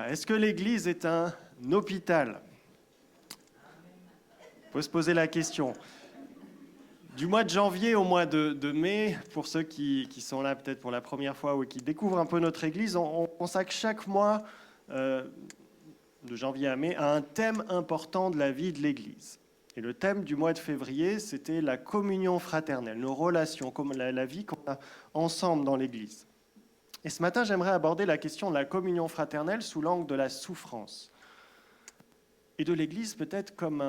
Est-ce que l'Église est un hôpital? Il faut se poser la question. Du mois de janvier au mois de mai, pour ceux qui sont là peut-être pour la première fois ou qui découvrent un peu notre Église, on consacre chaque mois, de janvier à mai, à un thème important de la vie de l'Église. Et le thème du mois de février, c'était la communion fraternelle, nos relations, comme la vie qu'on a ensemble dans l'Église. Et ce matin, j'aimerais aborder la question de la communion fraternelle sous l'angle de la souffrance. Et de l'Église peut-être comme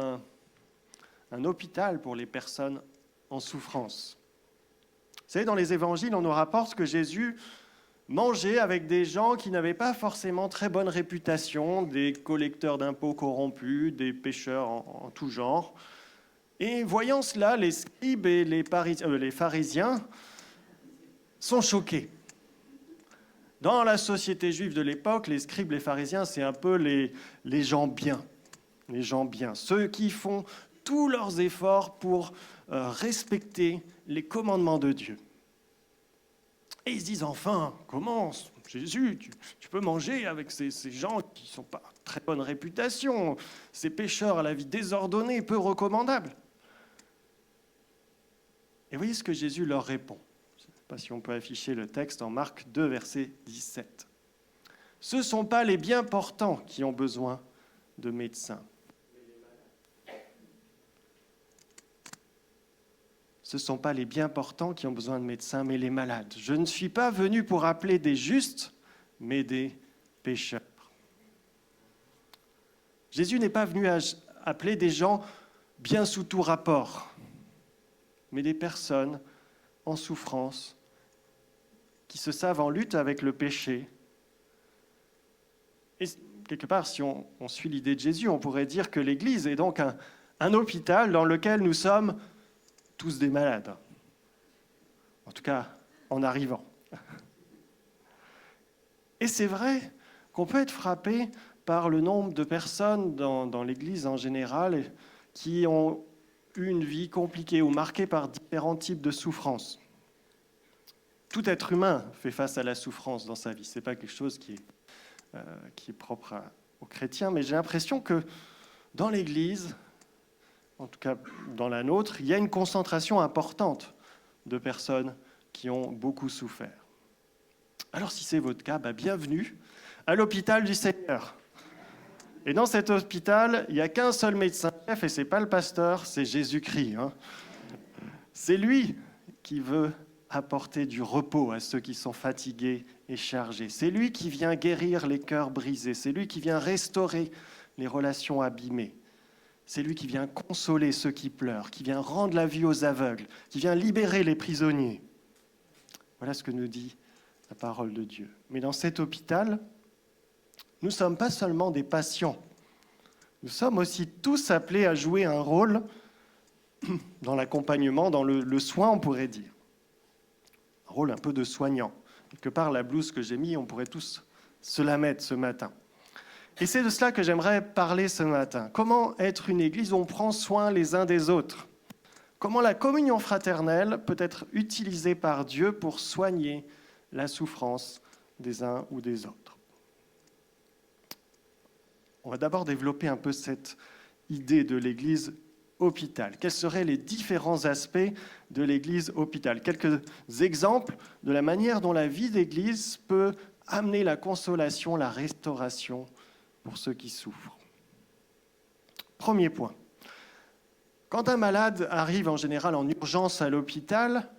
un hôpital pour les personnes en souffrance. Vous savez, dans les évangiles, on nous rapporte que Jésus mangeait avec des gens qui n'avaient pas forcément très bonne réputation, des collecteurs d'impôts corrompus, des pécheurs en tout genre. Et voyant cela, les scribes et les pharisiens sont choqués. Dans la société juive de l'époque, les scribes, les pharisiens, c'est un peu les gens bien. Les gens bien, ceux qui font tous leurs efforts pour respecter les commandements de Dieu. Et ils se disent enfin, comment, Jésus, tu peux manger avec ces gens qui n'ont pas très bonne réputation, ces pécheurs à la vie désordonnée, peu recommandables. Et voyez ce que Jésus leur répond. Je ne sais pas si on peut afficher le texte en Marc 2, verset 17. Ce ne sont pas les bien portants qui ont besoin de médecins. Ce ne sont pas les bien portants qui ont besoin de médecins, mais les malades. Je ne suis pas venu pour appeler des justes, mais des pécheurs. Jésus n'est pas venu appeler des gens bien sous tout rapport, mais des personnes en souffrance, qui se savent en lutte avec le péché. Et quelque part, si on suit l'idée de Jésus, on pourrait dire que l'Église est donc un hôpital dans lequel nous sommes tous des malades. En tout cas, en arrivant. Et c'est vrai qu'on peut être frappé par le nombre de personnes dans l'Église en général qui ont eu une vie compliquée ou marquée par différents types de souffrances. Tout être humain fait face à la souffrance dans sa vie. Ce n'est pas quelque chose qui est propre aux chrétiens, mais j'ai l'impression que dans l'Église, en tout cas dans la nôtre, il y a une concentration importante de personnes qui ont beaucoup souffert. Alors si c'est votre cas, bienvenue à l'hôpital du Seigneur. Et dans cet hôpital, il n'y a qu'un seul médecin-chef, et ce n'est pas le pasteur, c'est Jésus-Christ. C'est lui qui veut apporter du repos à ceux qui sont fatigués et chargés. C'est lui qui vient guérir les cœurs brisés. C'est lui qui vient restaurer les relations abîmées. C'est lui qui vient consoler ceux qui pleurent, qui vient rendre la vue aux aveugles, qui vient libérer les prisonniers. Voilà ce que nous dit la parole de Dieu. Mais dans cet hôpital, nous ne sommes pas seulement des patients. Nous sommes aussi tous appelés à jouer un rôle dans l'accompagnement, dans le soin, on pourrait dire. Un rôle un peu de soignant. Quelque part, la blouse que j'ai mise, on pourrait tous se la mettre ce matin. Et c'est de cela que j'aimerais parler ce matin. Comment être une église où on prend soin les uns des autres? Comment la communion fraternelle peut être utilisée par Dieu pour soigner la souffrance des uns ou des autres? On va d'abord développer un peu cette idée de l'église hôpital. Quels seraient les différents aspects de l'église hôpital? Quelques exemples de la manière dont la vie d'église peut amener la consolation, la restauration pour ceux qui souffrent. Premier point. Quand un malade arrive en général en urgence à l'hôpital,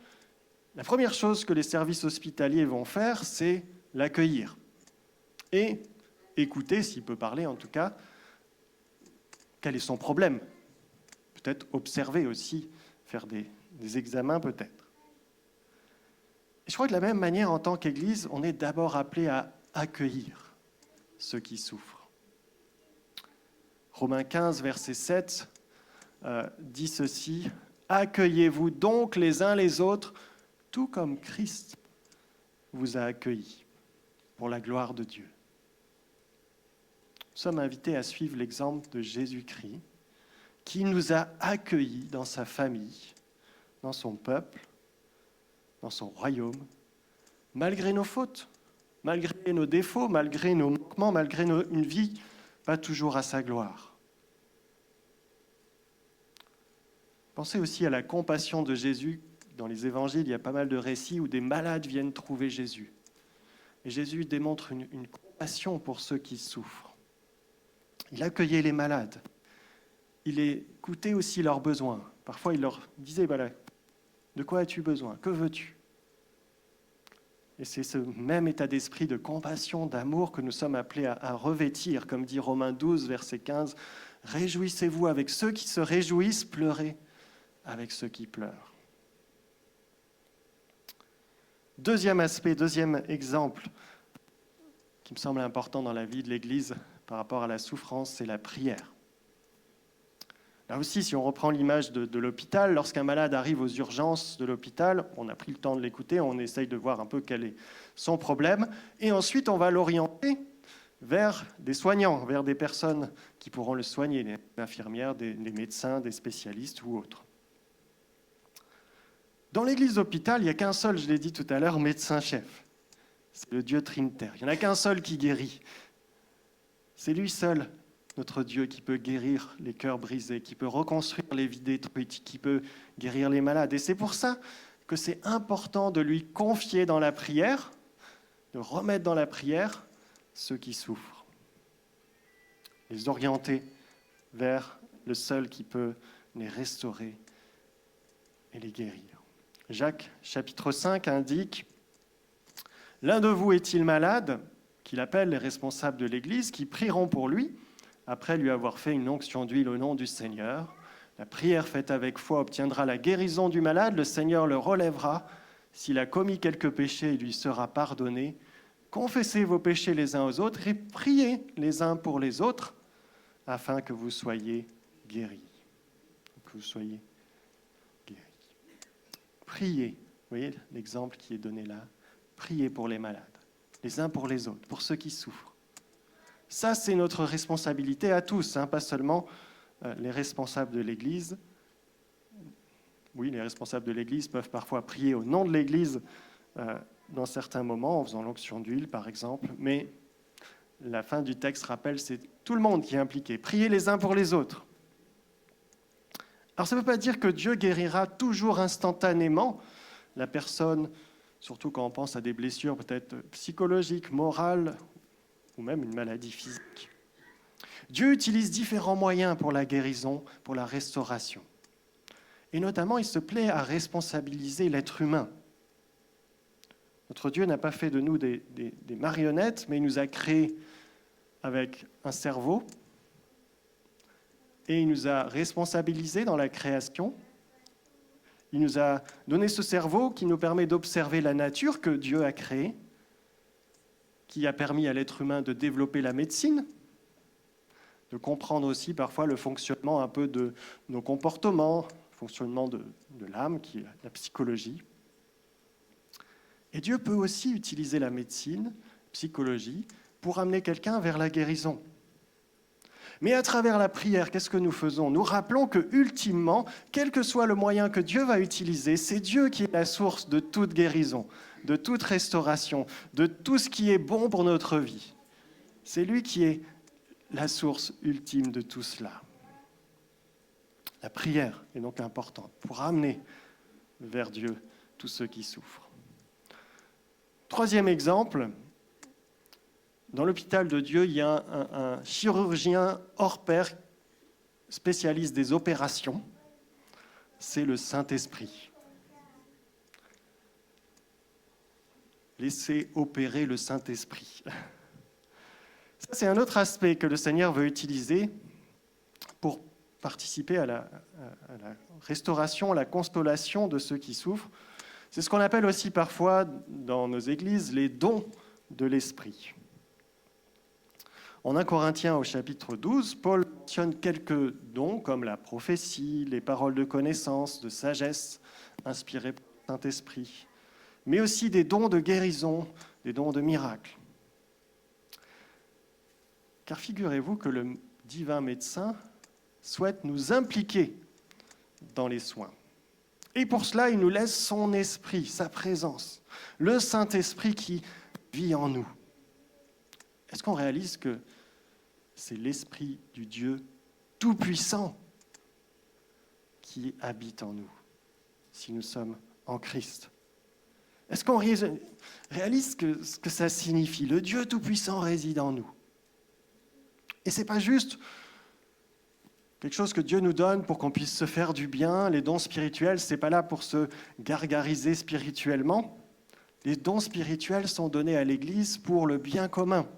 la première chose que les services hospitaliers vont faire, c'est l'accueillir et écouter, s'il peut parler en tout cas, quel est son problème. Peut-être observer aussi, faire des examens peut-être. Et je crois que de la même manière, en tant qu'Église, on est d'abord appelé à accueillir ceux qui souffrent. Romains 15, verset 7, dit ceci, « Accueillez-vous donc les uns les autres, tout comme Christ vous a accueillis, pour la gloire de Dieu. » Nous sommes invités à suivre l'exemple de Jésus-Christ, qui nous a accueillis dans sa famille, dans son peuple, dans son royaume, malgré nos fautes, malgré nos défauts, malgré nos manquements, malgré une vie pas toujours à sa gloire. Pensez aussi à la compassion de Jésus. Dans les évangiles, il y a pas mal de récits où des malades viennent trouver Jésus. Et Jésus démontre une compassion pour ceux qui souffrent. Il accueillait les malades. Il écoutait aussi leurs besoins. Parfois, il leur disait, voilà, de quoi as-tu besoin? Que veux-tu? Et c'est ce même état d'esprit de compassion, d'amour que nous sommes appelés à revêtir, comme dit Romains 12, verset 15. « Réjouissez-vous avec ceux qui se réjouissent, pleurez avec ceux qui pleurent. » Deuxième aspect, deuxième exemple qui me semble important dans la vie de l'Église par rapport à la souffrance, c'est la prière. Là aussi, si on reprend l'image de l'hôpital, lorsqu'un malade arrive aux urgences de l'hôpital, on a pris le temps de l'écouter, on essaye de voir un peu quel est son problème, et ensuite on va l'orienter vers des soignants, vers des personnes qui pourront le soigner, des infirmières, des médecins, des spécialistes ou autres. Dans l'église d'hôpital, il n'y a qu'un seul, je l'ai dit tout à l'heure, médecin-chef. C'est le Dieu trinitaire. Il n'y en a qu'un seul qui guérit. C'est lui seul, notre Dieu, qui peut guérir les cœurs brisés, qui peut reconstruire les vies détruites, qui peut guérir les malades. Et c'est pour ça que c'est important de lui confier dans la prière, de remettre dans la prière ceux qui souffrent. Les orienter vers le seul qui peut les restaurer et les guérir. Jacques, chapitre 5, indique « L'un de vous est-il malade ?» qu'il appelle les responsables de l'Église, qui prieront pour lui, après lui avoir fait une onction d'huile au nom du Seigneur. La prière faite avec foi obtiendra la guérison du malade, le Seigneur le relèvera. S'il a commis quelques péchés, il lui sera pardonné. Confessez vos péchés les uns aux autres et priez les uns pour les autres, afin que vous soyez guéris. Que vous soyez guéris. Priez, vous voyez l'exemple qui est donné là. Priez pour les malades, les uns pour les autres, pour ceux qui souffrent. Ça, c'est notre responsabilité à tous, pas seulement les responsables de l'Église. Oui, les responsables de l'Église peuvent parfois prier au nom de l'Église dans certains moments, en faisant l'onction d'huile, par exemple, mais la fin du texte rappelle, c'est tout le monde qui est impliqué. Priez les uns pour les autres. Alors, ça ne veut pas dire que Dieu guérira toujours instantanément la personne, surtout quand on pense à des blessures peut-être psychologiques, morales, ou même une maladie physique. Dieu utilise différents moyens pour la guérison, pour la restauration. Et notamment, il se plaît à responsabiliser l'être humain. Notre Dieu n'a pas fait de nous des marionnettes, mais il nous a créés avec un cerveau, et il nous a responsabilisés dans la création. Il nous a donné ce cerveau qui nous permet d'observer la nature que Dieu a créée, qui a permis à l'être humain de développer la médecine, de comprendre aussi parfois le fonctionnement un peu de nos comportements, le fonctionnement de l'âme, qui est la psychologie. Et Dieu peut aussi utiliser la médecine, la psychologie, pour amener quelqu'un vers la guérison. Mais à travers la prière, qu'est-ce que nous faisons? Nous rappelons que, ultimement, quel que soit le moyen que Dieu va utiliser, c'est Dieu qui est la source de toute guérison, de toute restauration, de tout ce qui est bon pour notre vie. C'est lui qui est la source ultime de tout cela. La prière est donc importante pour amener vers Dieu tous ceux qui souffrent. Troisième exemple, dans l'hôpital de Dieu, il y a un chirurgien hors pair, spécialiste des opérations, c'est le Saint-Esprit. Laissez opérer le Saint-Esprit. Ça, c'est un autre aspect que le Seigneur veut utiliser pour participer à la restauration, à la consolation de ceux qui souffrent. C'est ce qu'on appelle aussi parfois dans nos églises les dons de l'Esprit. En 1 Corinthiens au chapitre 12, Paul mentionne quelques dons comme la prophétie, les paroles de connaissance, de sagesse inspirées par le Saint-Esprit, mais aussi des dons de guérison, des dons de miracles. Car figurez-vous que le divin médecin souhaite nous impliquer dans les soins. Et pour cela, il nous laisse son esprit, sa présence, le Saint-Esprit qui vit en nous. Est-ce qu'on réalise que c'est l'Esprit du Dieu Tout-Puissant qui habite en nous, si nous sommes en Christ? Est-ce qu'on réalise ce que ça signifie? Le Dieu Tout-Puissant réside en nous. Et ce n'est pas juste quelque chose que Dieu nous donne pour qu'on puisse se faire du bien. Les dons spirituels, ce n'est pas là pour se gargariser spirituellement. Les dons spirituels sont donnés à l'Église pour le bien commun.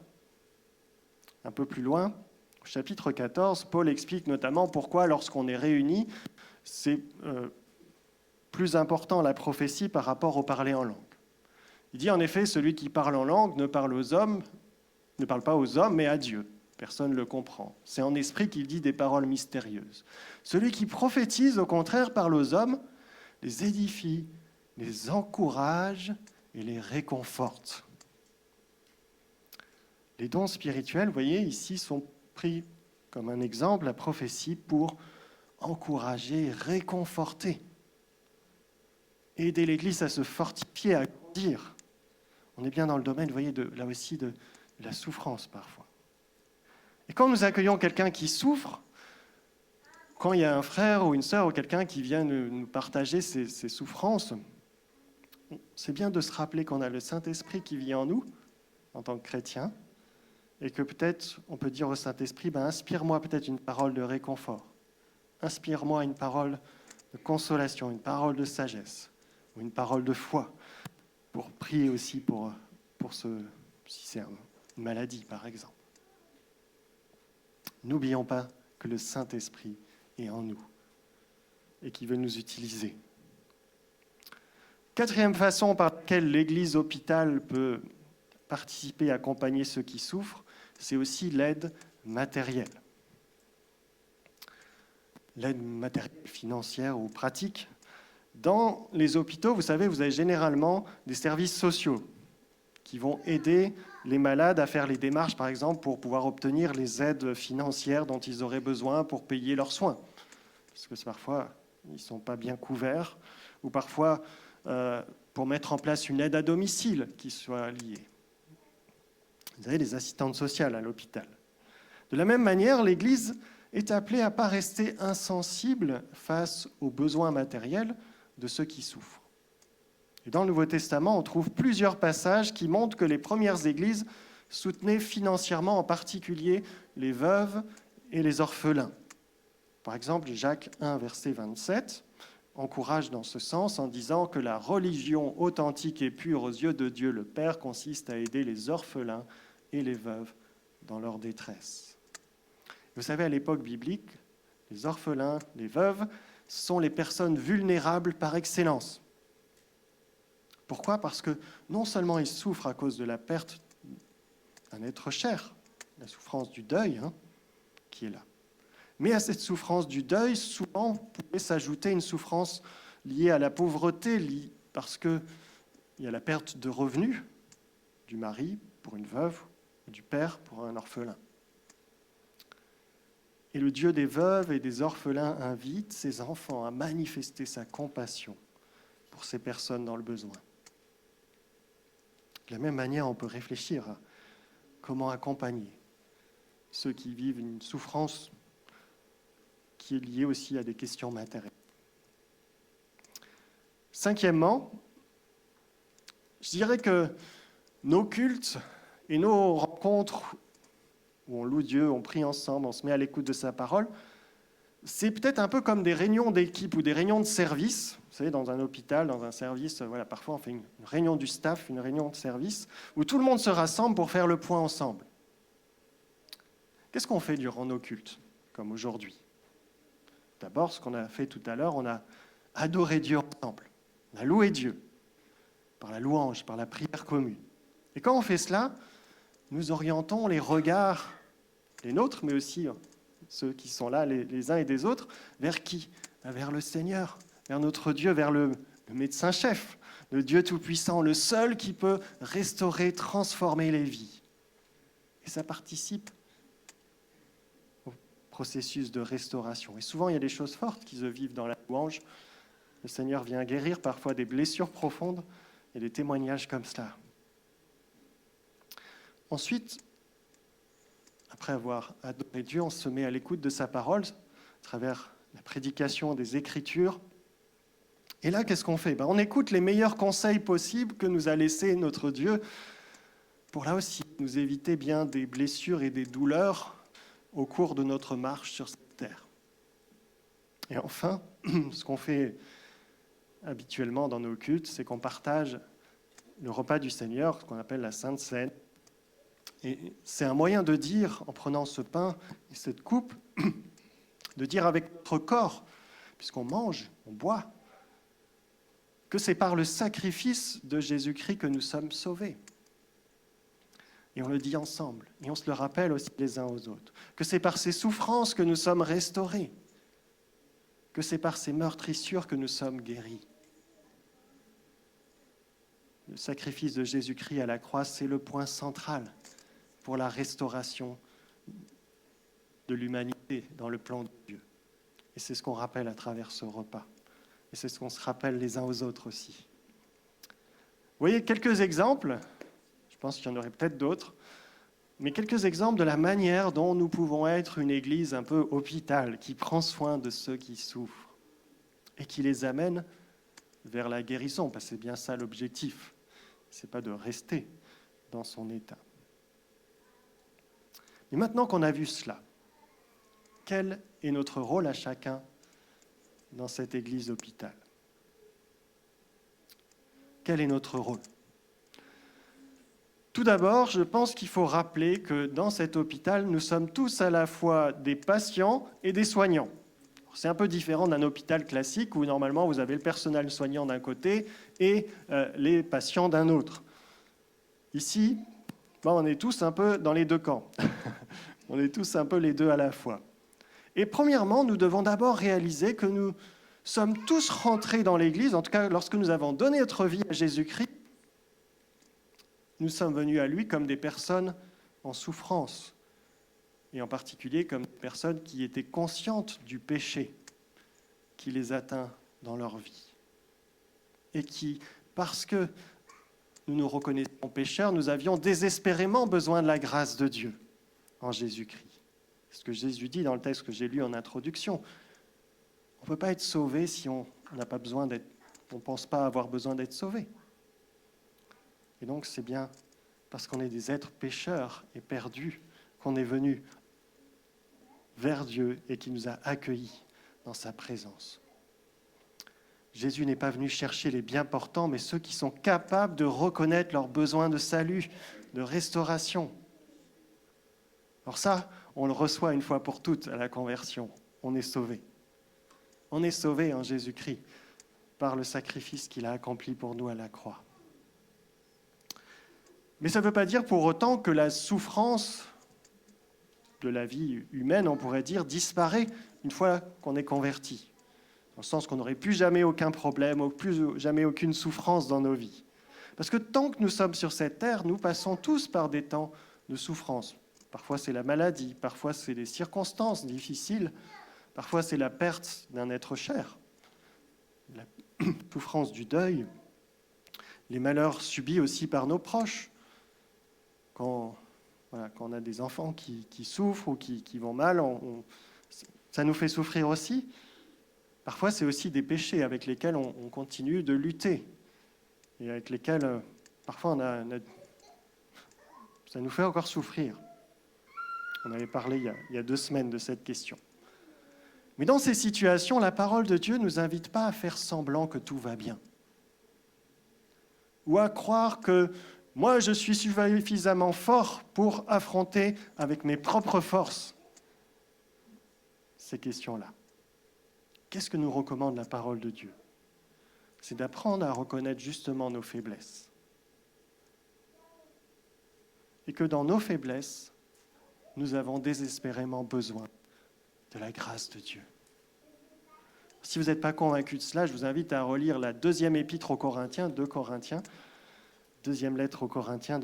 Un peu plus loin, au chapitre 14, Paul explique notamment pourquoi, lorsqu'on est réunis, c'est plus important la prophétie par rapport au parler en langue. Il dit en effet, celui qui parle en langue ne parle pas aux hommes, mais à Dieu. Personne ne le comprend. C'est en esprit qu'il dit des paroles mystérieuses. Celui qui prophétise, au contraire, parle aux hommes, les édifie, les encourage et les réconforte. Les dons spirituels, vous voyez, ici, sont pris comme un exemple, la prophétie, pour encourager, réconforter, aider l'Église à se fortifier, à grandir. On est bien dans le domaine, vous voyez, là aussi, de la souffrance parfois. Et quand nous accueillons quelqu'un qui souffre, quand il y a un frère ou une sœur ou quelqu'un qui vient nous partager ses souffrances, c'est bien de se rappeler qu'on a le Saint-Esprit qui vit en nous, en tant que chrétiens, et que peut-être on peut dire au Saint-Esprit, inspire-moi peut-être une parole de réconfort, inspire-moi une parole de consolation, une parole de sagesse, ou une parole de foi, pour prier aussi pour si c'est une maladie, par exemple. N'oublions pas que le Saint-Esprit est en nous et qu'il veut nous utiliser. Quatrième façon par laquelle l'Église hôpital peut participer et accompagner ceux qui souffrent, c'est aussi l'aide matérielle. L'aide matérielle, financière ou pratique. Dans les hôpitaux, vous savez, vous avez généralement des services sociaux qui vont aider les malades à faire les démarches, par exemple, pour pouvoir obtenir les aides financières dont ils auraient besoin pour payer leurs soins. Parce que parfois, ils ne sont pas bien couverts, ou parfois pour mettre en place une aide à domicile qui soit liée. Vous avez les assistantes sociales à l'hôpital. De la même manière, l'Église est appelée à ne pas rester insensible face aux besoins matériels de ceux qui souffrent. Et dans le Nouveau Testament, on trouve plusieurs passages qui montrent que les premières églises soutenaient financièrement en particulier les veuves et les orphelins. Par exemple, Jacques 1, verset 27, encourage dans ce sens en disant que la religion authentique et pure aux yeux de Dieu le Père consiste à aider les orphelins et les veuves dans leur détresse. Vous savez, à l'époque biblique, les orphelins, les veuves, sont les personnes vulnérables par excellence. Pourquoi ? Parce que non seulement ils souffrent à cause de la perte d'un être cher, la souffrance du deuil qui est là, mais à cette souffrance du deuil, souvent pouvait s'ajouter une souffrance liée à la pauvreté, parce qu'il y a la perte de revenus du mari pour une veuve, ou du père pour un orphelin. Et le Dieu des veuves et des orphelins invite ses enfants à manifester sa compassion pour ces personnes dans le besoin. De la même manière, on peut réfléchir à comment accompagner ceux qui vivent une souffrance qui est liée aussi à des questions matérielles. Cinquièmement, je dirais que nos cultes et nos rencontres où on loue Dieu, on prie ensemble, on se met à l'écoute de sa parole, c'est peut-être un peu comme des réunions d'équipe ou des réunions de service. Vous savez, dans un hôpital, dans un service, parfois on fait une réunion du staff, une réunion de service, où tout le monde se rassemble pour faire le point ensemble. Qu'est-ce qu'on fait durant nos cultes, comme aujourd'hui ? D'abord, ce qu'on a fait tout à l'heure, on a adoré Dieu ensemble. On a loué Dieu par la louange, par la prière commune. Et quand on fait cela, nous orientons les regards, les nôtres, mais aussi ceux qui sont là, les uns et des autres, vers qui ? Vers le Seigneur, vers notre Dieu, vers le médecin-chef, le Dieu tout-puissant, le seul qui peut restaurer, transformer les vies. Et ça participe au processus de restauration. Et souvent, il y a des choses fortes qui se vivent dans la louange. Le Seigneur vient guérir parfois des blessures profondes. Il y a des témoignages comme cela. Ensuite, après avoir adoré Dieu, on se met à l'écoute de sa parole, à travers la prédication des Écritures. Et là, qu'est-ce qu'on fait? On écoute les meilleurs conseils possibles que nous a laissés notre Dieu pour là aussi nous éviter bien des blessures et des douleurs au cours de notre marche sur cette terre. Et enfin, ce qu'on fait habituellement dans nos cultes, c'est qu'on partage le repas du Seigneur, ce qu'on appelle la Sainte Seine. Et c'est un moyen de dire, en prenant ce pain et cette coupe, de dire avec notre corps, puisqu'on mange, on boit, que c'est par le sacrifice de Jésus-Christ que nous sommes sauvés. Et on le dit ensemble, et on se le rappelle aussi les uns aux autres, que c'est par ses souffrances que nous sommes restaurés, que c'est par ses meurtrissures que nous sommes guéris. Le sacrifice de Jésus-Christ à la croix, c'est le point central pour la restauration de l'humanité dans le plan de Dieu. Et c'est ce qu'on rappelle à travers ce repas. Et c'est ce qu'on se rappelle les uns aux autres aussi. Vous voyez quelques exemples, je pense qu'il y en aurait peut-être d'autres, mais quelques exemples de la manière dont nous pouvons être une église un peu hôpital, qui prend soin de ceux qui souffrent et qui les amène vers la guérison, parce que c'est bien ça l'objectif. Ce n'est pas de rester dans son état. Mais maintenant qu'on a vu cela, quel est notre rôle à chacun dans cette église hôpital? Quel est notre rôle? Tout d'abord, je pense qu'il faut rappeler que dans cet hôpital, nous sommes tous à la fois des patients et des soignants. C'est un peu différent d'un hôpital classique où normalement vous avez le personnel soignant d'un côté et les patients d'un autre. Ici, on est tous un peu dans les deux camps. On est tous un peu les deux à la fois. Et premièrement, nous devons d'abord réaliser que nous sommes tous rentrés dans l'Église, en tout cas lorsque nous avons donné notre vie à Jésus-Christ, nous sommes venus à lui comme des personnes en souffrance, et en particulier comme des personnes qui étaient conscientes du péché qui les atteint dans leur vie. Et qui, parce que nous nous reconnaissons pécheurs, nous avions désespérément besoin de la grâce de Dieu en Jésus-Christ. C'est ce que Jésus dit dans le texte que j'ai lu en introduction. On ne peut pas être sauvé si on n'a pas besoin d'être, on ne pense pas avoir besoin d'être sauvé. Et donc c'est bien parce qu'on est des êtres pécheurs et perdus qu'on est venu vers Dieu et qu'il nous a accueillis dans sa présence. Jésus n'est pas venu chercher les bien portants, mais ceux qui sont capables de reconnaître leurs besoins de salut, de restauration. Alors ça, on le reçoit une fois pour toutes à la conversion. On est sauvé. On est sauvé en Jésus-Christ par le sacrifice qu'il a accompli pour nous à la croix. Mais ça ne veut pas dire pour autant que la souffrance de la vie humaine, on pourrait dire, disparaît une fois qu'on est converti. Dans le sens qu'on n'aurait plus jamais aucun problème, plus jamais aucune souffrance dans nos vies. Parce que tant que nous sommes sur cette terre, nous passons tous par des temps de souffrance. Parfois c'est la maladie, parfois c'est des circonstances difficiles, parfois c'est la perte d'un être cher, la souffrance du deuil, les malheurs subis aussi par nos proches. Quand on a des enfants qui souffrent ou qui vont mal, ça nous fait souffrir aussi. Parfois, c'est aussi des péchés avec lesquels on continue de lutter et avec lesquels, parfois, ça nous fait encore souffrir. On avait parlé il y a 2 semaines de cette question. Mais dans ces situations, la parole de Dieu ne nous invite pas à faire semblant que tout va bien ou à croire que moi, je suis suffisamment fort pour affronter avec mes propres forces ces questions-là. Qu'est-ce que nous recommande la parole de Dieu? C'est d'apprendre à reconnaître justement nos faiblesses. Et que dans nos faiblesses, nous avons désespérément besoin de la grâce de Dieu. Si vous n'êtes pas convaincu de cela, je vous invite à relire la 2e épître aux Corinthiens, 2 Corinthiens, 2e lettre aux Corinthiens,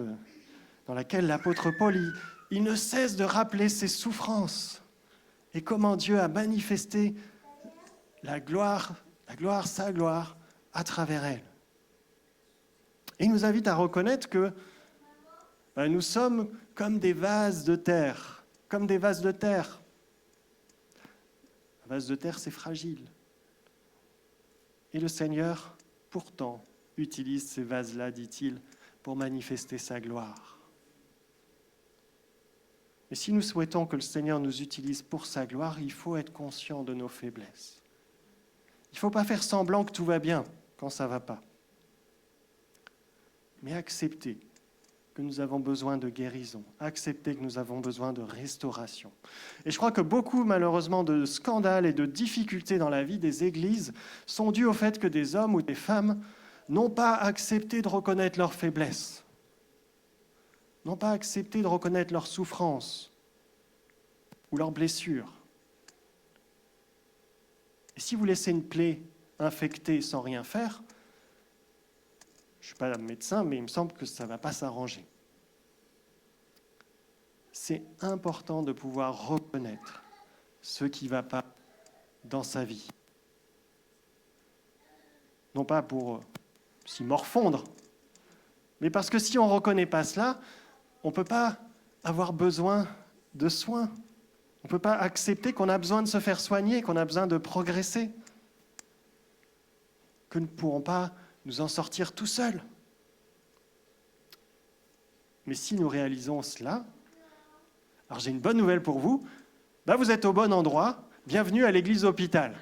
dans laquelle l'apôtre Paul, il ne cesse de rappeler ses souffrances et comment Dieu a manifesté sa gloire, à travers elle. Et il nous invite à reconnaître que nous sommes comme des vases de terre comme des vases de terre. Un vase de terre, c'est fragile. Et le Seigneur, pourtant, utilise ces vases-là, dit-il, pour manifester sa gloire. Mais si nous souhaitons que le Seigneur nous utilise pour sa gloire, il faut être conscient de nos faiblesses. Il ne faut pas faire semblant que tout va bien quand ça ne va pas. Mais accepter que nous avons besoin de guérison, accepter que nous avons besoin de restauration. Et je crois que beaucoup, malheureusement, de scandales et de difficultés dans la vie des églises sont dus au fait que des hommes ou des femmes n'ont pas accepté de reconnaître leurs faiblesses, n'ont pas accepté de reconnaître leurs souffrances ou leurs blessures. Et si vous laissez une plaie infectée sans rien faire, je ne suis pas médecin, mais il me semble que ça ne va pas s'arranger. C'est important de pouvoir reconnaître ce qui ne va pas dans sa vie. Non pas pour s'y morfondre, mais parce que si on ne reconnaît pas cela, on ne peut pas avoir besoin de soins. On ne peut pas accepter qu'on a besoin de se faire soigner, qu'on a besoin de progresser, que nous ne pourrons pas nous en sortir tout seuls. Mais si nous réalisons cela, alors j'ai une bonne nouvelle pour vous, vous êtes au bon endroit, bienvenue à l'église hôpital.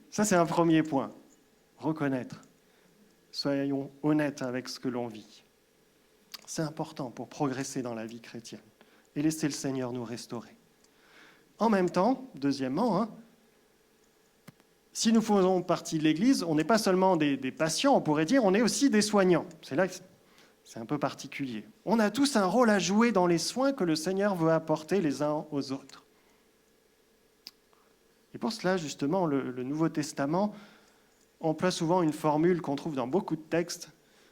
Ça, c'est un premier point, reconnaître. Soyons honnêtes avec ce que l'on vit. C'est important pour progresser dans la vie chrétienne et laisser le Seigneur nous restaurer. En même temps, deuxièmement, si nous faisons partie de l'Église, on n'est pas seulement des patients, on pourrait dire, on est aussi des soignants. C'est là que c'est un peu particulier. On a tous un rôle à jouer dans les soins que le Seigneur veut apporter les uns aux autres. Et pour cela, justement, le Nouveau Testament emploie souvent une formule qu'on trouve dans beaucoup de textes,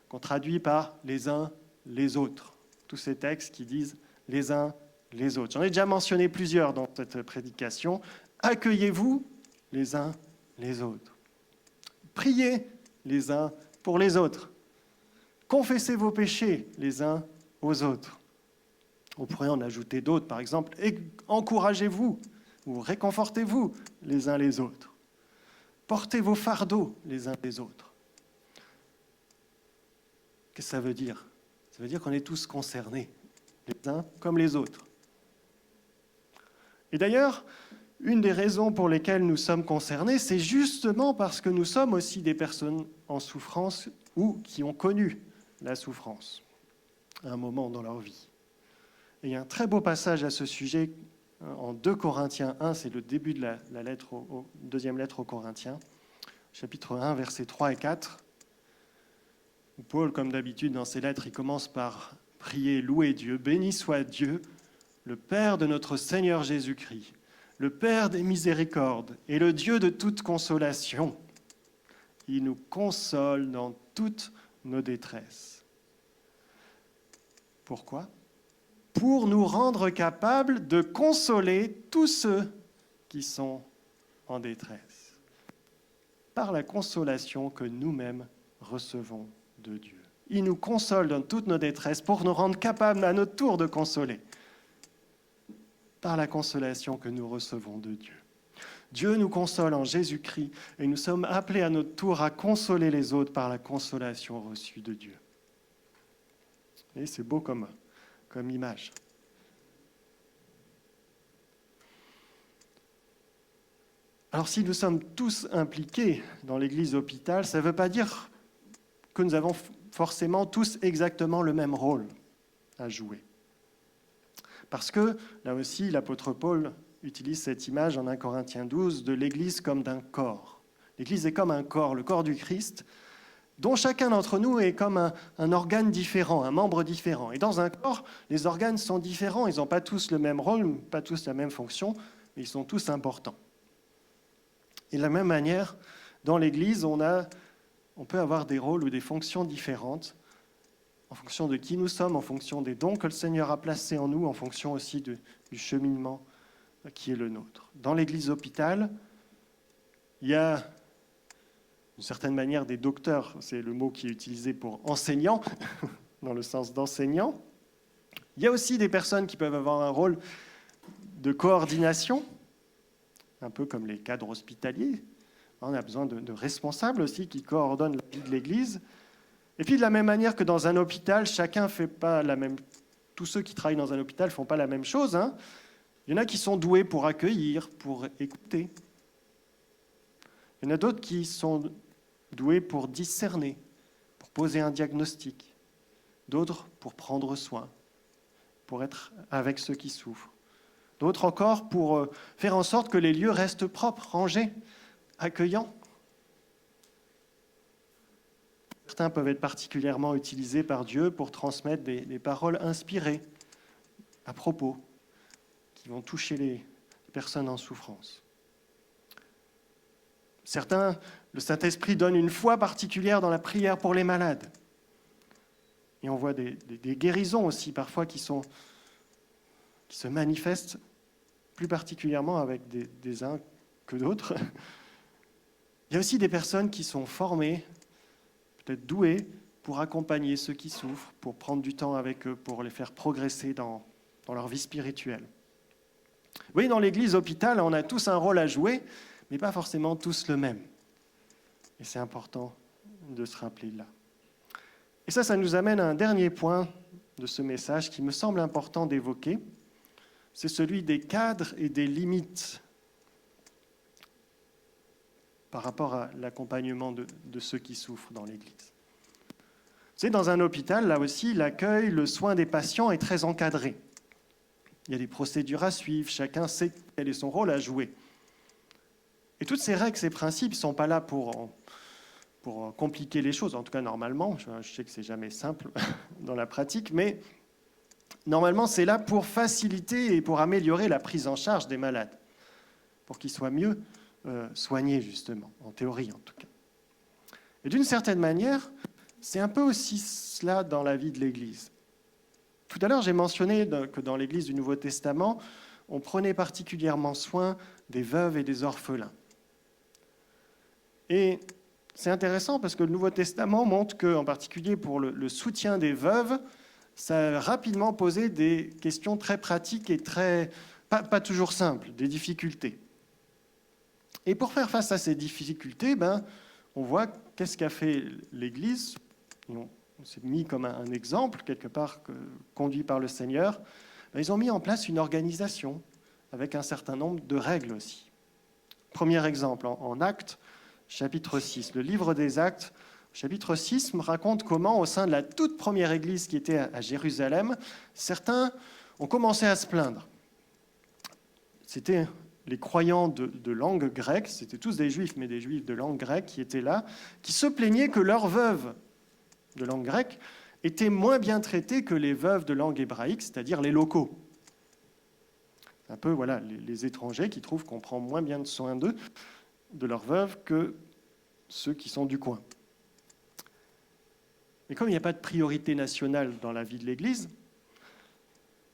qu'on traduit par les uns, les autres. Tous ces textes qui disent les uns, les autres. J'en ai déjà mentionné plusieurs dans cette prédication. Accueillez-vous les uns, les autres. Priez les uns pour les autres. Confessez vos péchés les uns aux autres. On pourrait en ajouter d'autres, par exemple, encouragez-vous ou réconfortez-vous les uns les autres. Portez vos fardeaux les uns les autres. Qu'est-ce que ça veut dire ? Ça veut dire qu'on est tous concernés, les uns comme les autres. Et d'ailleurs, une des raisons pour lesquelles nous sommes concernés, c'est justement parce que nous sommes aussi des personnes en souffrance ou qui ont connu la souffrance à un moment dans leur vie. Et il y a un très beau passage à ce sujet en 2 Corinthiens 1, c'est le début de la lettre deuxième lettre aux Corinthiens, chapitre 1, versets 3 et 4. Paul, comme d'habitude dans ses lettres, il commence par prier, louer Dieu. Béni soit Dieu, le Père de notre Seigneur Jésus-Christ, le Père des miséricordes et le Dieu de toute consolation. Il nous console dans toutes nos détresses. Pourquoi ? Pour nous rendre capables de consoler tous ceux qui sont en détresse, par la consolation que nous-mêmes recevons de Dieu. Il nous console dans toutes nos détresses pour nous rendre capables à notre tour de consoler, par la consolation que nous recevons de Dieu. Dieu nous console en Jésus-Christ et nous sommes appelés à notre tour à consoler les autres par la consolation reçue de Dieu. Et c'est beau comme image. Alors si nous sommes tous impliqués dans l'église hôpital, ça ne veut pas dire que nous avons forcément tous exactement le même rôle à jouer. Parce que, là aussi, l'apôtre Paul utilise cette image en 1 Corinthiens 12 de l'église comme d'un corps. L'église est comme un corps, le corps du Christ, dont chacun d'entre nous est comme un organe différent, un membre différent. Et dans un corps, les organes sont différents, ils n'ont pas tous le même rôle, pas tous la même fonction, mais ils sont tous importants. Et de la même manière, dans l'Église, on peut avoir des rôles ou des fonctions différentes en fonction de qui nous sommes, en fonction des dons que le Seigneur a placés en nous, en fonction aussi du cheminement qui est le nôtre. Dans l'Église hôpital, il y a d'une certaine manière des docteurs, c'est le mot qui est utilisé pour enseignants, dans le sens d'enseignants, Il y a aussi des personnes qui peuvent avoir un rôle de coordination, un peu comme les cadres hospitaliers. On a besoin de responsables aussi qui coordonnent la vie de l'Église. Et puis de la même manière que dans un hôpital, chacun fait pas la même. Tous ceux qui travaillent dans un hôpital ne font pas la même chose. Hein. Il y en a qui sont doués pour accueillir, pour écouter. Il y en a d'autres qui sont doués pour discerner, pour poser un diagnostic. D'autres pour prendre soin, pour être avec ceux qui souffrent. D'autres encore pour faire en sorte que les lieux restent propres, rangés, accueillants. Certains peuvent être particulièrement utilisés par Dieu pour transmettre des paroles inspirées, à propos, qui vont toucher les personnes en souffrance. Certains, le Saint-Esprit donne une foi particulière dans la prière pour les malades. Et on voit des guérisons aussi, parfois, qui se manifestent plus particulièrement avec des uns que d'autres. Il y a aussi des personnes qui sont formées, peut-être douées, pour accompagner ceux qui souffrent, pour prendre du temps avec eux, pour les faire progresser dans leur vie spirituelle. Oui, dans l'église hôpital, on a tous un rôle à jouer, mais pas forcément tous le même. Et c'est important de se rappeler là. Et ça nous amène à un dernier point de ce message qui me semble important d'évoquer. C'est celui des cadres et des limites par rapport à l'accompagnement de ceux qui souffrent dans l'Église. C'est dans un hôpital, là aussi, l'accueil, le soin des patients est très encadré. Il y a des procédures à suivre, chacun sait quel est son rôle à jouer. Et toutes ces règles, ces principes ne sont pas là pour compliquer les choses, en tout cas normalement. Je sais que ce n'est jamais simple dans la pratique, mais normalement, c'est là pour faciliter et pour améliorer la prise en charge des malades, pour qu'ils soient mieux soignés, justement, en théorie en tout cas. Et d'une certaine manière, c'est un peu aussi cela dans la vie de l'Église. Tout à l'heure, j'ai mentionné que dans l'Église du Nouveau Testament, on prenait particulièrement soin des veuves et des orphelins. Et c'est intéressant parce que le Nouveau Testament montre qu'en particulier pour le soutien des veuves, ça a rapidement posé des questions très pratiques et pas toujours simples, des difficultés. Et pour faire face à ces difficultés, on voit qu'est-ce qu'a fait l'Église. On s'est mis comme un exemple, quelque part, conduit par le Seigneur. Ils ont mis en place une organisation avec un certain nombre de règles aussi. Premier exemple, en Actes, chapitre 6. Le livre des Actes, chapitre 6, me raconte comment, au sein de la toute première église qui était à Jérusalem, certains ont commencé à se plaindre. C'était les croyants de langue grecque, c'était tous des juifs, mais des juifs de langue grecque qui étaient là, qui se plaignaient que leurs veuves de langue grecque étaient moins bien traitées que les veuves de langue hébraïque, c'est-à-dire les locaux. Un peu, voilà, les étrangers qui trouvent qu'on prend moins bien soin d'eux, de leurs veuves, que ceux qui sont du coin. Mais comme il n'y a pas de priorité nationale dans la vie de l'Église,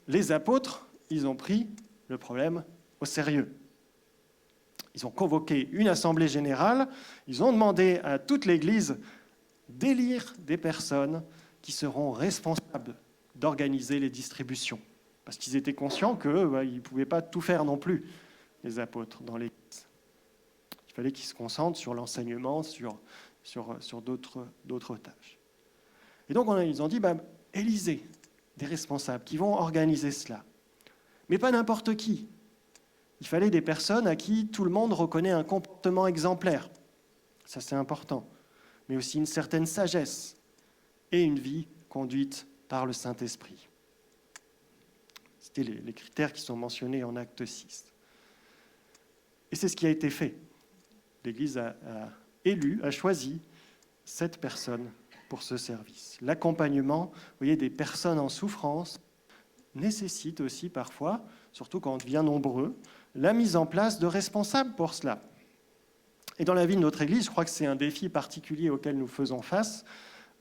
les apôtres, ils ont pris le problème au sérieux. Ils ont convoqué une assemblée générale, ils ont demandé à toute l'Église d'élire des personnes qui seront responsables d'organiser les distributions. Parce qu'ils étaient conscients qu'ils ne pouvaient pas tout faire non plus, les apôtres, dans l'Église. Il fallait qu'ils se concentrent sur l'enseignement, sur d'autres tâches. Et donc, ils ont dit, élisez des responsables qui vont organiser cela. Mais pas n'importe qui. Il fallait des personnes à qui tout le monde reconnaît un comportement exemplaire. Ça, c'est important. Mais aussi une certaine sagesse et une vie conduite par le Saint-Esprit. C'était les critères qui sont mentionnés en Acte 6. Et c'est ce qui a été fait. L'Église a choisi 7 personnes pour ce service. L'accompagnement, vous voyez, des personnes en souffrance nécessite aussi parfois, surtout quand on devient nombreux, la mise en place de responsables pour cela. Et dans la vie de notre Église, je crois que c'est un défi particulier auquel nous faisons face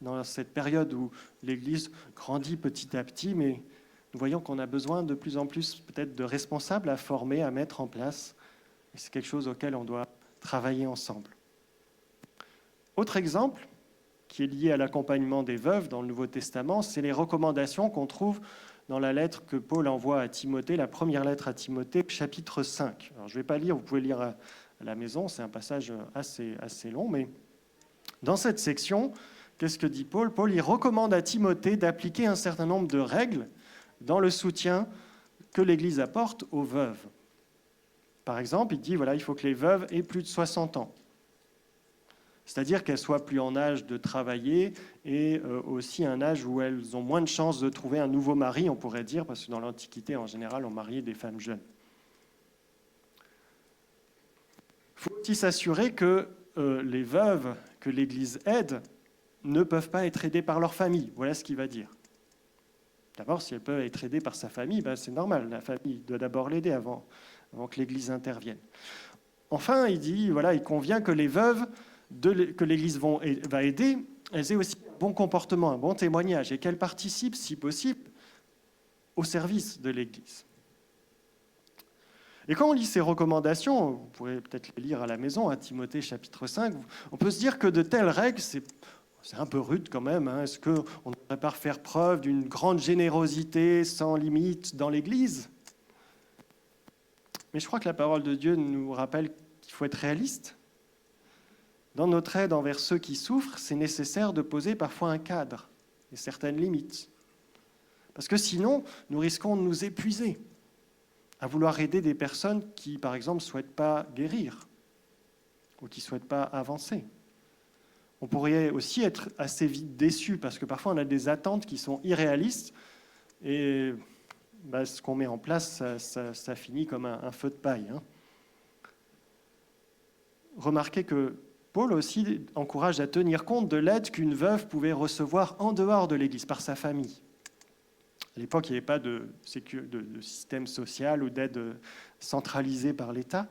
dans cette période où l'Église grandit petit à petit, mais nous voyons qu'on a besoin de plus en plus peut-être de responsables à former, à mettre en place. Et c'est quelque chose auquel on doit travailler ensemble. Autre exemple qui est lié à l'accompagnement des veuves dans le Nouveau Testament, c'est les recommandations qu'on trouve dans la lettre que Paul envoie à Timothée, la première lettre à Timothée, chapitre 5. Alors, je ne vais pas lire, vous pouvez lire à la maison, c'est un passage assez long, mais dans cette section, qu'est-ce que dit Paul? Paul, il recommande à Timothée d'appliquer un certain nombre de règles dans le soutien que l'Église apporte aux veuves. Par exemple, il dit, voilà, il faut que les veuves aient plus de 60 ans. C'est-à-dire qu'elles soient plus en âge de travailler et aussi un âge où elles ont moins de chances de trouver un nouveau mari, on pourrait dire, parce que dans l'Antiquité, en général, on mariait des femmes jeunes. Il faut aussi s'assurer que les veuves que l'Église aide ne peuvent pas être aidées par leur famille. Voilà ce qu'il va dire. D'abord, si elles peuvent être aidées par sa famille, ben c'est normal. La famille doit d'abord l'aider avant que l'Église intervienne. Enfin, il dit, voilà, il convient que les veuves que l'Église va aider, elles aient aussi un bon comportement, un bon témoignage, et qu'elles participent, si possible, au service de l'Église. Et quand on lit ces recommandations, vous pourrez peut-être les lire à la maison, à Timothée chapitre 5, on peut se dire que de telles règles, c'est un peu rude quand même. Hein. Est-ce qu'on ne devrait pas faire preuve d'une grande générosité sans limite dans l'Église? Mais je crois que la parole de Dieu nous rappelle qu'il faut être réaliste. Dans notre aide envers ceux qui souffrent, c'est nécessaire de poser parfois un cadre et certaines limites. Parce que sinon, nous risquons de nous épuiser à vouloir aider des personnes qui, par exemple, ne souhaitent pas guérir ou qui ne souhaitent pas avancer. On pourrait aussi être assez vite déçus parce que parfois on a des attentes qui sont irréalistes et ce qu'on met en place, ça finit comme un feu de paille. Hein. Remarquez que Paul aussi encourage à tenir compte de l'aide qu'une veuve pouvait recevoir en dehors de l'Église, par sa famille. À l'époque, il n'y avait pas de système social ou d'aide centralisée par l'État.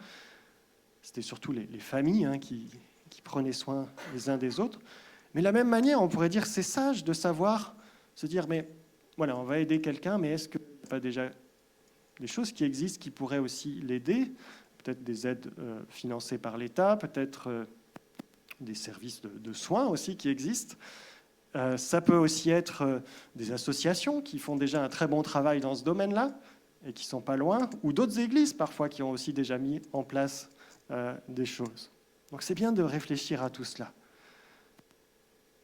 C'était surtout les familles qui prenaient soin les uns des autres. Mais de la même manière, on pourrait dire que c'est sage de savoir se dire, mais voilà, on va aider quelqu'un, mais est-ce qu'il n'y a pas déjà des choses qui existent qui pourraient aussi l'aider? Peut-être des aides financées par l'État, peut-être des services de soins aussi qui existent. Ça peut aussi être des associations qui font déjà un très bon travail dans ce domaine-là et qui ne sont pas loin, ou d'autres églises parfois qui ont aussi déjà mis en place des choses. Donc c'est bien de réfléchir à tout cela.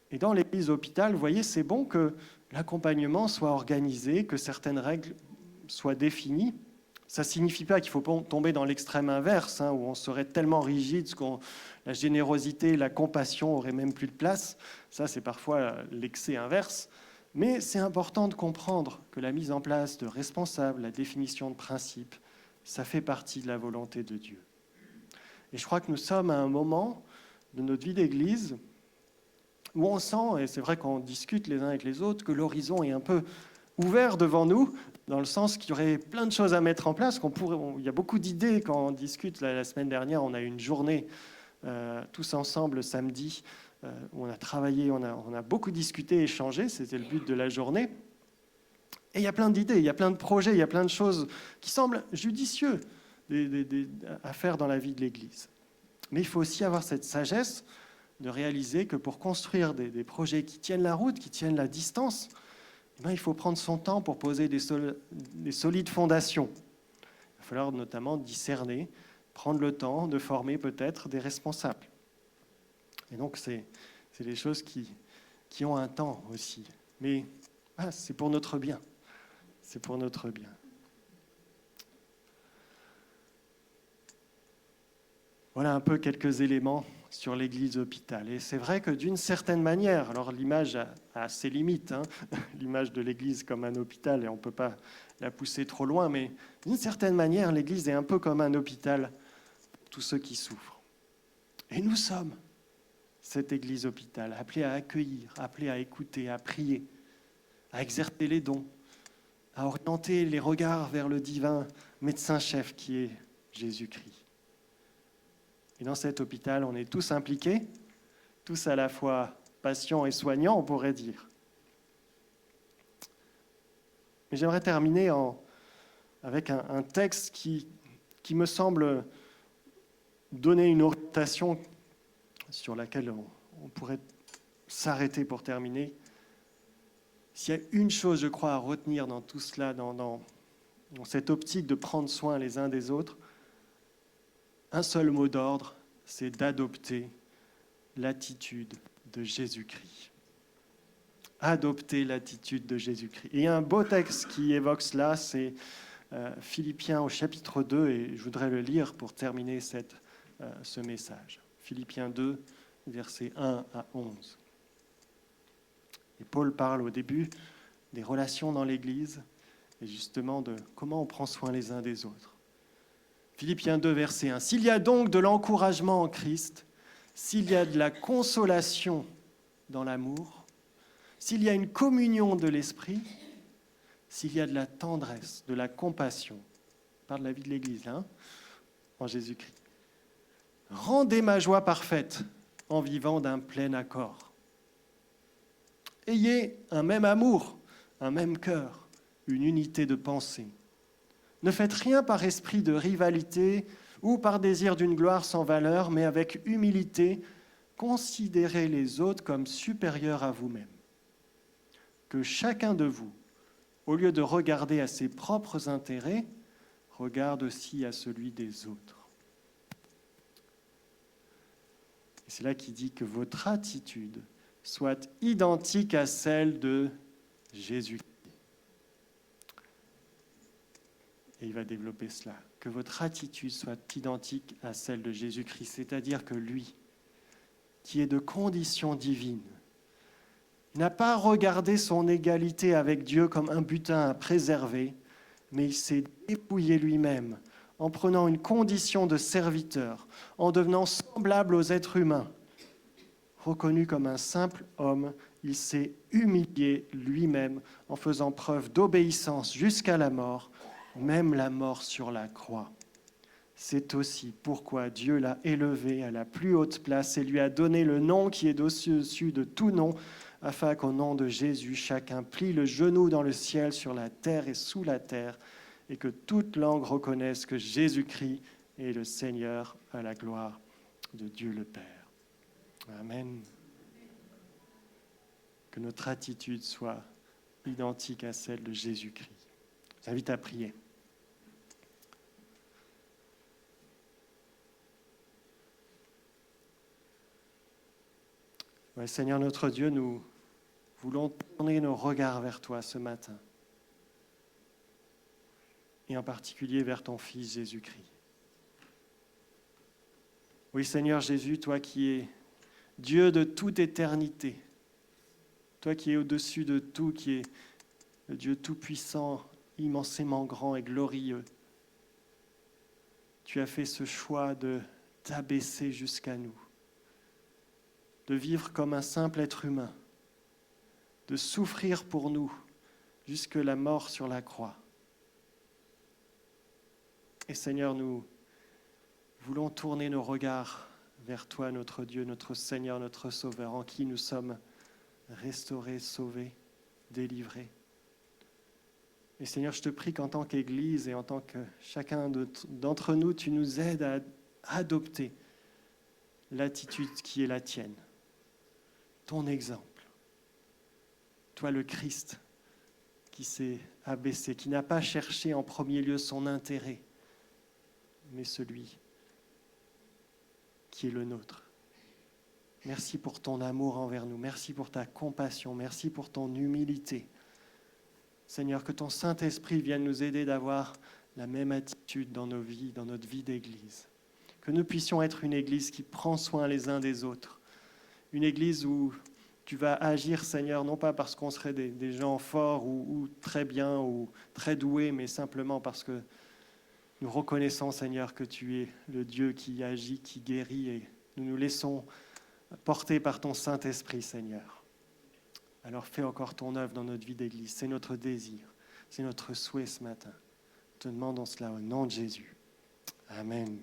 Et dans l'église hôpital, vous voyez, c'est bon que l'accompagnement soit organisé, que certaines règles soient définies. Ça ne signifie pas qu'il faut tomber dans l'extrême inverse, où on serait tellement rigide que la générosité, la compassion auraient même plus de place. Ça, c'est parfois l'excès inverse. Mais c'est important de comprendre que la mise en place de responsables, la définition de principes, ça fait partie de la volonté de Dieu. Et je crois que nous sommes à un moment de notre vie d'Église où on sent, et c'est vrai qu'on discute les uns avec les autres, que l'horizon est un peu ouvert devant nous, dans le sens qu'il y aurait plein de choses à mettre en place. Il y a beaucoup d'idées quand on discute. La semaine dernière, on a eu une journée tous ensemble samedi où on a travaillé, on a beaucoup discuté, échangé. C'était le but de la journée. Et il y a plein d'idées, il y a plein de projets, il y a plein de choses qui semblent judicieux à faire dans la vie de l'Église. Mais il faut aussi avoir cette sagesse de réaliser que pour construire des projets qui tiennent la route, qui tiennent la distance, il faut prendre son temps pour poser des solides fondations. Il va falloir notamment discerner, prendre le temps de former peut-être des responsables. Et donc, c'est des choses qui ont un temps aussi. Mais c'est pour notre bien. C'est pour notre bien. Voilà un peu quelques éléments sur l'église hôpital. Et c'est vrai que d'une certaine manière, alors l'image a ses limites, l'image de l'église comme un hôpital, et on ne peut pas la pousser trop loin, mais d'une certaine manière, l'église est un peu comme un hôpital pour tous ceux qui souffrent. Et nous sommes cette église hôpital, appelée à accueillir, appelée à écouter, à prier, à exercer les dons, à orienter les regards vers le divin médecin-chef qui est Jésus-Christ. Et dans cet hôpital, on est tous impliqués, tous à la fois patients et soignants, on pourrait dire. Mais j'aimerais terminer avec un texte qui me semble donner une orientation sur laquelle on pourrait s'arrêter pour terminer. S'il y a une chose, je crois, à retenir dans tout cela, dans cette optique de prendre soin les uns des autres, un seul mot d'ordre, c'est d'adopter l'attitude de Jésus-Christ. Adopter l'attitude de Jésus-Christ. Et il y a un beau texte qui évoque cela, c'est Philippiens au chapitre 2, et je voudrais le lire pour terminer ce message. Philippiens 2, versets 1 à 11. Et Paul parle au début des relations dans l'Église et justement de comment on prend soin les uns des autres. Philippiens 2, verset 1. S'il y a donc de l'encouragement en Christ, s'il y a de la consolation dans l'amour, s'il y a une communion de l'esprit, s'il y a de la tendresse, de la compassion, on parle de la vie de l'Église, là, en Jésus-Christ. Rendez ma joie parfaite en vivant d'un plein accord. Ayez un même amour, un même cœur, une unité de pensée. Ne faites rien par esprit de rivalité ou par désir d'une gloire sans valeur, mais avec humilité, considérez les autres comme supérieurs à vous-même. Que chacun de vous, au lieu de regarder à ses propres intérêts, regarde aussi à celui des autres. Et c'est là qu'il dit que votre attitude soit identique à celle de Jésus. Et il va développer cela. Que votre attitude soit identique à celle de Jésus-Christ, c'est-à-dire que lui, qui est de condition divine, n'a pas regardé son égalité avec Dieu comme un butin à préserver, mais il s'est dépouillé lui-même en prenant une condition de serviteur, en devenant semblable aux êtres humains. Reconnu comme un simple homme, il s'est humilié lui-même en faisant preuve d'obéissance jusqu'à la mort, même la mort sur la croix. C'est aussi pourquoi Dieu l'a élevé à la plus haute place et lui a donné le nom qui est au-dessus de tout nom, afin qu'au nom de Jésus, chacun plie le genou dans le ciel, sur la terre et sous la terre, et que toute langue reconnaisse que Jésus-Christ est le Seigneur, à la gloire de Dieu le Père. Amen. Que notre attitude soit identique à celle de Jésus-Christ. Je vous invite à prier. Ouais, Seigneur notre Dieu, nous voulons tourner nos regards vers toi ce matin, et en particulier vers ton Fils Jésus-Christ. Oui, Seigneur Jésus, toi qui es Dieu de toute éternité, toi qui es au-dessus de tout, qui es le Dieu tout-puissant, immensément grand et glorieux, tu as fait ce choix de t'abaisser jusqu'à nous, de vivre comme un simple être humain, de souffrir pour nous jusque la mort sur la croix. Et Seigneur, nous voulons tourner nos regards vers toi, notre Dieu, notre Seigneur, notre Sauveur, en qui nous sommes restaurés, sauvés, délivrés. Et Seigneur, je te prie qu'en tant qu'Église et en tant que chacun d'entre nous, tu nous aides à adopter l'attitude qui est la tienne, ton exemple. Toi, le Christ, qui s'est abaissé, qui n'a pas cherché en premier lieu son intérêt, mais celui qui est le nôtre. Merci pour ton amour envers nous. Merci pour ta compassion. Merci pour ton humilité. Seigneur, que ton Saint-Esprit vienne nous aider d'avoir la même attitude dans nos vies, dans notre vie d'Église. Que nous puissions être une Église qui prend soin les uns des autres. Une Église où tu vas agir, Seigneur, non pas parce qu'on serait des gens forts ou très bien ou très doués, mais simplement parce que nous reconnaissons, Seigneur, que tu es le Dieu qui agit, qui guérit, et nous nous laissons porter par ton Saint-Esprit, Seigneur. Alors fais encore ton œuvre dans notre vie d'Église. C'est notre désir, c'est notre souhait ce matin. Te demandons cela au nom de Jésus. Amen.